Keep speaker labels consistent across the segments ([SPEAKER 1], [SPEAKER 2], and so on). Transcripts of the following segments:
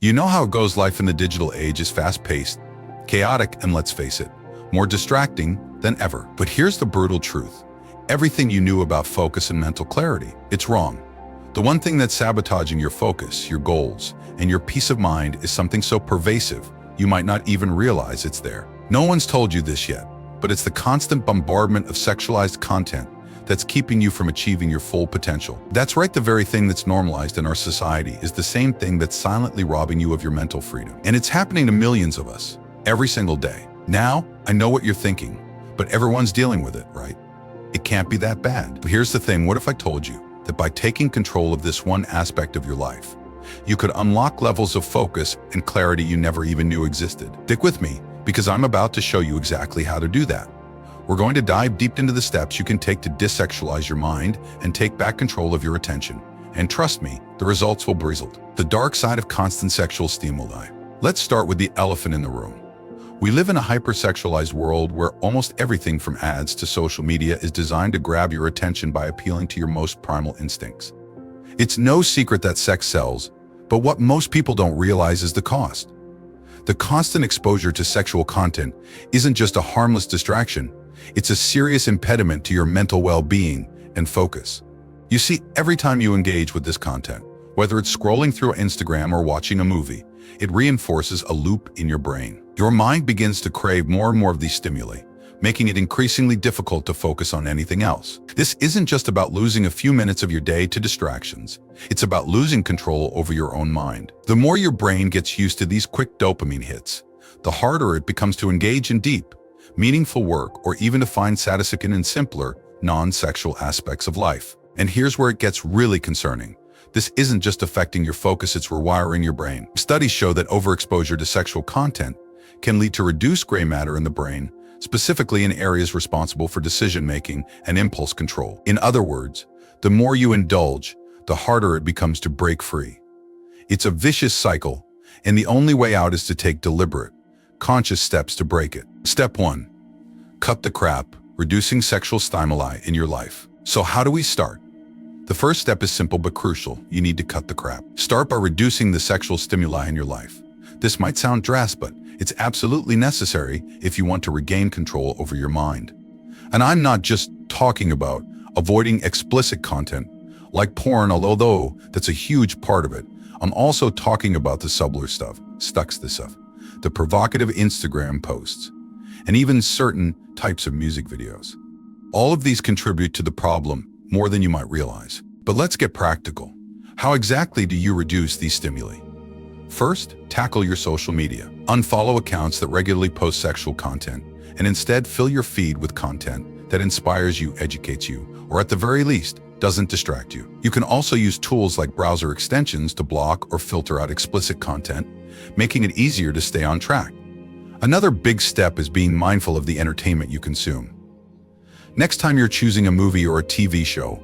[SPEAKER 1] You know how it goes. Life in the digital age is fast-paced, chaotic, and let's face it, more distracting than ever. But here's the brutal truth. Everything you knew about focus and mental clarity, it's wrong. The one thing that's sabotaging your focus, your goals, and your peace of mind is something so pervasive, you might not even realize it's there. No one's told you this yet, but it's the constant bombardment of sexualized content that's keeping you from achieving your full potential. That's right, the very thing that's normalized in our society is the same thing that's silently robbing you of your mental freedom. And it's happening to millions of us, every single day. Now, I know what you're thinking, but everyone's dealing with it, right? It can't be that bad. But here's the thing, what if I told you that by taking control of this one aspect of your life, you could unlock levels of focus and clarity you never even knew existed? Stick with me, because I'm about to show you exactly how to do that. We're going to dive deep into the steps you can take to desexualize your mind and take back control of your attention. And trust me, the results will brizzle. The dark side of constant sexual stimuli. Let's start with the elephant in the room. We live in a hypersexualized world where almost everything from ads to social media is designed to grab your attention by appealing to your most primal instincts. It's no secret that sex sells, but what most people don't realize is the cost. The constant exposure to sexual content isn't just a harmless distraction, it's a serious impediment to your mental well-being and focus. You see, every time you engage with this content, whether it's scrolling through Instagram or watching a movie, it reinforces a loop in your brain. Your mind begins to crave more and more of these stimuli, making it increasingly difficult to focus on anything else. This isn't just about losing a few minutes of your day to distractions. It's about losing control over your own mind. The more your brain gets used to these quick dopamine hits, the harder it becomes to engage in deep, meaningful work or even to find satisfaction in simpler, non-sexual aspects of life. And here's where it gets really concerning. This isn't just affecting your focus, it's rewiring your brain. Studies show that overexposure to sexual content can lead to reduced gray matter in the brain, specifically in areas responsible for decision-making and impulse control. In other words, the more you indulge, the harder it becomes to break free. It's a vicious cycle, and the only way out is to take deliberate, conscious steps to break it. Step 1. Cut the crap, reducing sexual stimuli in your life. So how do we start? The first step is simple but crucial. You need to cut the crap. Start by reducing the sexual stimuli in your life. This might sound drastic, but it's absolutely necessary if you want to regain control over your mind. And I'm not just talking about avoiding explicit content like porn, although that's a huge part of it. I'm also talking about the subtler stuff, the provocative Instagram posts, and even certain types of music videos. All of these contribute to the problem more than you might realize. But let's get practical. How exactly do you reduce these stimuli? First, tackle your social media. Unfollow accounts that regularly post sexual content, and instead fill your feed with content that inspires you, educates you, or at the very least, doesn't distract you. You can also use tools like browser extensions to block or filter out explicit content, making it easier to stay on track. Another big step is being mindful of the entertainment you consume. Next time you're choosing a movie or a TV show,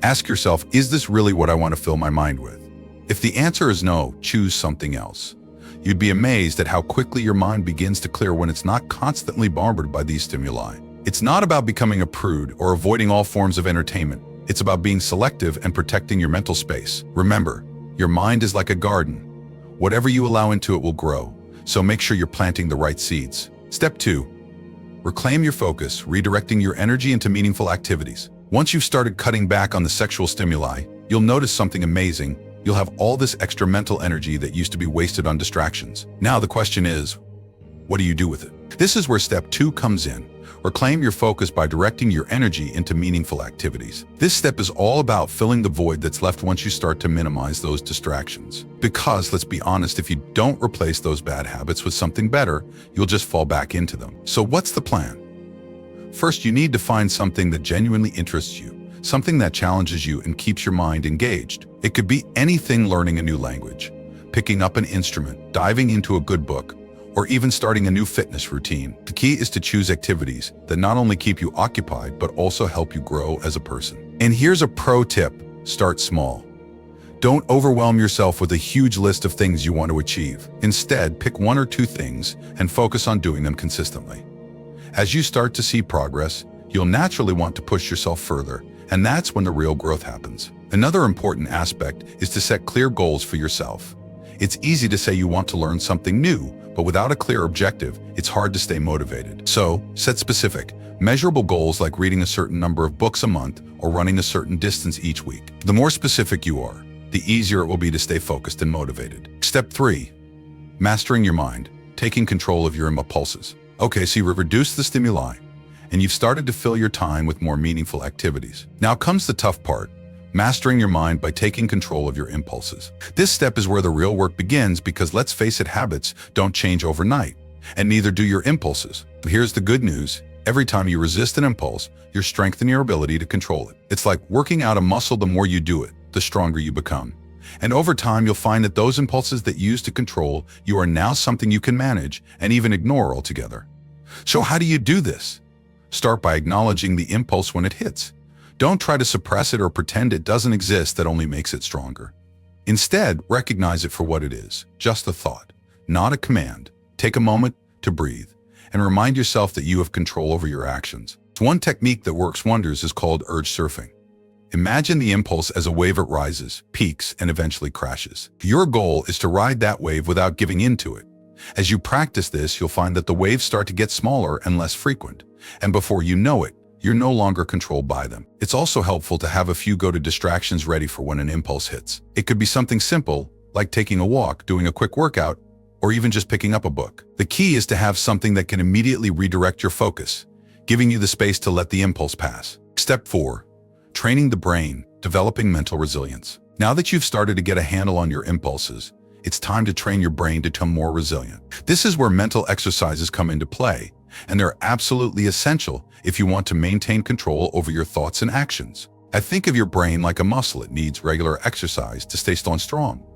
[SPEAKER 1] ask yourself, is this really what I want to fill my mind with? If the answer is no, choose something else. You'd be amazed at how quickly your mind begins to clear when it's not constantly bombarded by these stimuli. It's not about becoming a prude or avoiding all forms of entertainment. It's about being selective and protecting your mental space. Remember, your mind is like a garden. Whatever you allow into it will grow, so make sure you're planting the right seeds. Step 2. Reclaim your focus, redirecting your energy into meaningful activities. Once you've started cutting back on the sexual stimuli, you'll notice something amazing. You'll have all this extra mental energy that used to be wasted on distractions. Now the question is, what do you do with it? This is where step 2 comes in. Reclaim your focus by directing your energy into meaningful activities. This step is all about filling the void that's left once you start to minimize those distractions. Because, let's be honest, if you don't replace those bad habits with something better, you'll just fall back into them. So what's the plan? First, you need to find something that genuinely interests you, something that challenges you and keeps your mind engaged. It could be anything: learning a new language, picking up an instrument, diving into a good book, or even starting a new fitness routine. The key is to choose activities that not only keep you occupied, but also help you grow as a person. And here's a pro tip: start small. Don't overwhelm yourself with a huge list of things you want to achieve. Instead, pick 1 or 2 things and focus on doing them consistently. As you start to see progress, you'll naturally want to push yourself further, and that's when the real growth happens. Another important aspect is to set clear goals for yourself. It's easy to say you want to learn something new, but without a clear objective, it's hard to stay motivated. So, set specific, measurable goals like reading a certain number of books a month or running a certain distance each week. The more specific you are, the easier it will be to stay focused and motivated. Step 3. Mastering your mind, taking control of your impulses. Okay, so you've reduced the stimuli, and you've started to fill your time with more meaningful activities. Now comes the tough part, mastering your mind by taking control of your impulses. This step is where the real work begins because let's face it, habits don't change overnight, and neither do your impulses. But here's the good news. Every time you resist an impulse, you're strengthening your ability to control it. It's like working out a muscle. The more you do it, the stronger you become. And over time, you'll find that those impulses that you used to control you are now something you can manage and even ignore altogether. So how do you do this? Start by acknowledging the impulse when it hits. Don't try to suppress it or pretend it doesn't exist. That only makes it stronger. Instead, recognize it for what it is, just a thought, not a command. Take a moment to breathe and remind yourself that you have control over your actions. One technique that works wonders is called urge surfing. Imagine the impulse as a wave. It rises, peaks, and eventually crashes. Your goal is to ride that wave without giving into it. As you practice this, you'll find that the waves start to get smaller and less frequent, and before you know it, you're no longer controlled by them. It's also helpful to have a few go-to distractions ready for when an impulse hits. It could be something simple, like taking a walk, doing a quick workout, or even just picking up a book. The key is to have something that can immediately redirect your focus, giving you the space to let the impulse pass. Step 4. Training the brain, developing mental resilience. Now that you've started to get a handle on your impulses, it's time to train your brain to become more resilient. This is where mental exercises come into play, and they're absolutely essential if you want to maintain control over your thoughts and actions. I think of your brain like a muscle. It needs regular exercise to stay strong.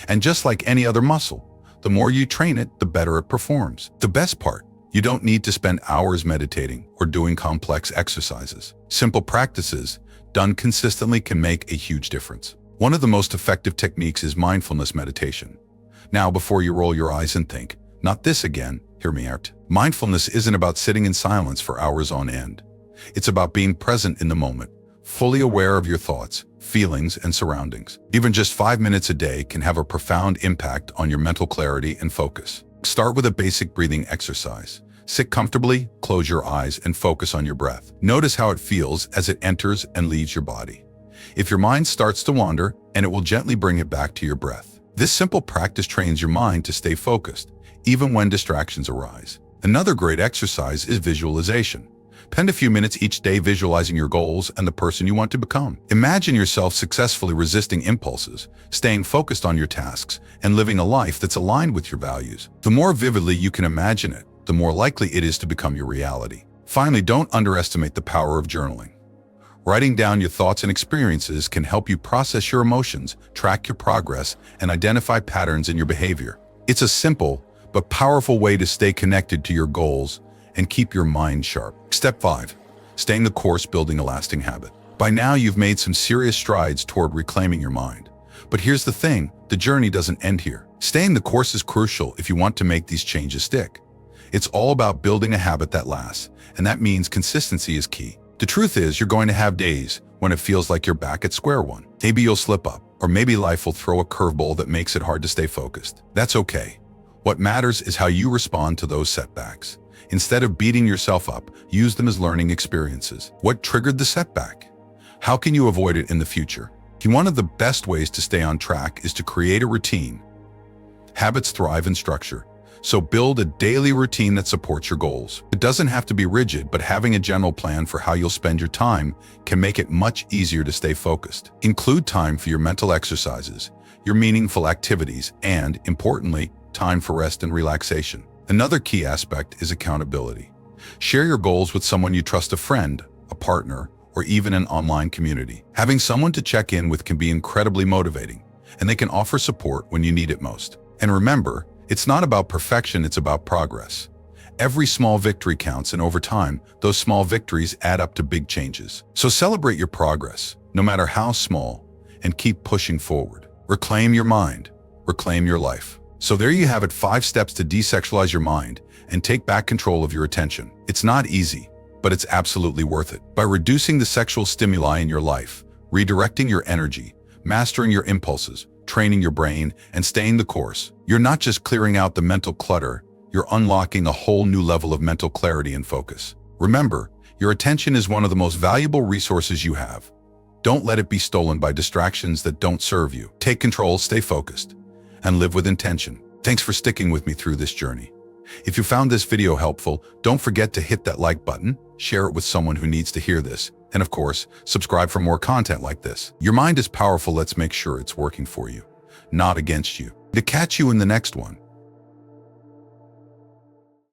[SPEAKER 1] And just like any other muscle, the more you train it, the better it performs. The best part, you don't need to spend hours meditating or doing complex exercises. Simple practices done consistently can make a huge difference. One of the most effective techniques is mindfulness meditation. Now, before you roll your eyes and think, "Not this again," hear me out. Mindfulness isn't about sitting in silence for hours on end. It's about being present in the moment, fully aware of your thoughts, feelings, and surroundings. Even just 5 minutes a day can have a profound impact on your mental clarity and focus. Start with a basic breathing exercise. Sit comfortably, close your eyes, and focus on your breath. Notice how it feels as it enters and leaves your body. If your mind starts to wander, and it will gently bring it back to your breath. This simple practice trains your mind to stay focused, even when distractions arise. Another great exercise is visualization. Spend a few minutes each day visualizing your goals and the person you want to become. Imagine yourself successfully resisting impulses, staying focused on your tasks, and living a life that's aligned with your values. The more vividly you can imagine it, the more likely it is to become your reality. Finally, don't underestimate the power of journaling. Writing down your thoughts and experiences can help you process your emotions, track your progress, and identify patterns in your behavior. It's a simple but powerful way to stay connected to your goals and keep your mind sharp. Step 5. Staying the course, building a lasting habit. By now, you've made some serious strides toward reclaiming your mind. But here's the thing, the journey doesn't end here. Staying the course is crucial if you want to make these changes stick. It's all about building a habit that lasts, and that means consistency is key. The truth is, you're going to have days when it feels like you're back at square one. Maybe you'll slip up, or maybe life will throw a curveball that makes it hard to stay focused. That's okay. What matters is how you respond to those setbacks. Instead of beating yourself up, use them as learning experiences. What triggered the setback? How can you avoid it in the future? One of the best ways to stay on track is to create a routine. Habits thrive in structure, so build a daily routine that supports your goals. It doesn't have to be rigid, but having a general plan for how you'll spend your time can make it much easier to stay focused. Include time for your mental exercises, your meaningful activities, and, importantly, time for rest and relaxation. Another key aspect is accountability. Share your goals with someone you trust, a friend, a partner, or even an online community. Having someone to check in with can be incredibly motivating, and they can offer support when you need it most. And remember, it's not about perfection, it's about progress. Every small victory counts, and over time, those small victories add up to big changes. So celebrate your progress, no matter how small, and keep pushing forward. Reclaim your mind, reclaim your life. So there you have it, 5 steps to desexualize your mind and take back control of your attention. It's not easy, but it's absolutely worth it. By reducing the sexual stimuli in your life, redirecting your energy, mastering your impulses, training your brain, and staying the course. You're not just clearing out the mental clutter, you're unlocking a whole new level of mental clarity and focus. Remember, your attention is one of the most valuable resources you have. Don't let it be stolen by distractions that don't serve you. Take control, stay focused, and live with intention. Thanks for sticking with me through this journey. If you found this video helpful, don't forget to hit that like button, share it with someone who needs to hear this, and of course, subscribe for more content like this. Your mind is powerful, let's make sure it's working for you, not against you. To catch you in the next one.